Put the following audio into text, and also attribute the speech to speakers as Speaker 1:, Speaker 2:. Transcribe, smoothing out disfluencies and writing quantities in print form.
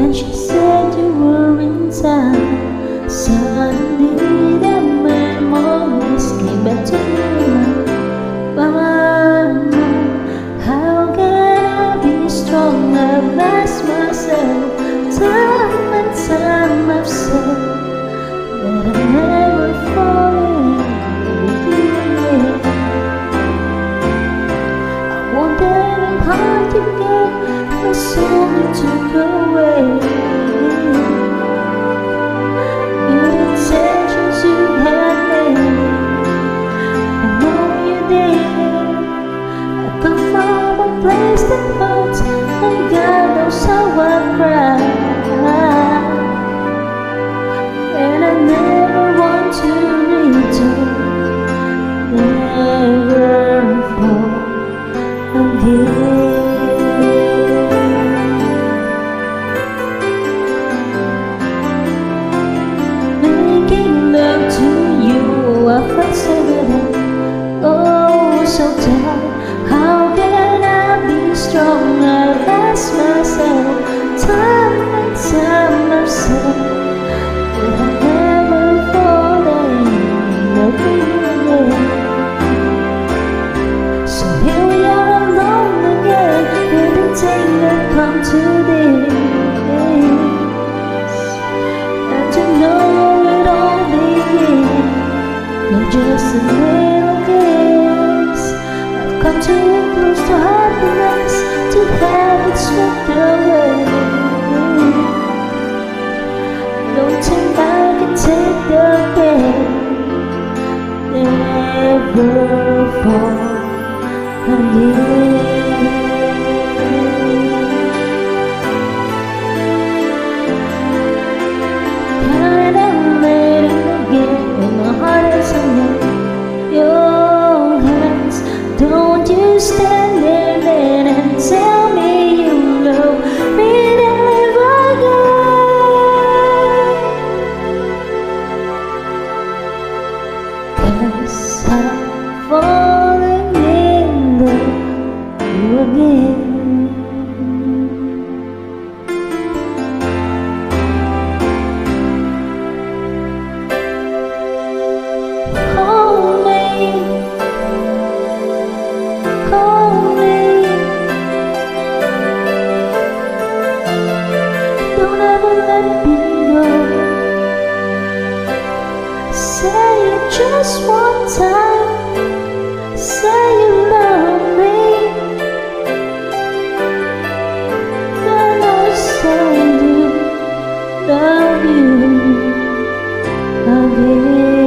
Speaker 1: When she said you were in town, suddenly the memories came back to my mind. How can I be strong? I've asked myself time and time. I've said that I'm never falling with you. I wanted it hard to get, but soon you took away. The intentions you had made, I know you did. I come from a place that hurts, and God knows how I cried. And I never want to return, never fall again. Making love to you, I felt so good, oh so tired. How can I be strong? I've asked myself time and time. I've said that I'm never falling again. So here we are alone again, everything that come to this. And to know it all begins, not just a little kiss. I've come too close to happiness to have it swept away. Don't think I can take the pain, never fall again. Kinda made it again, and my heart is in your hands. Don't you stand there and tell me you love me never again. 'Cause I'm falling in love again. Hold me, hold me. Don't ever let me go. Say it just one time.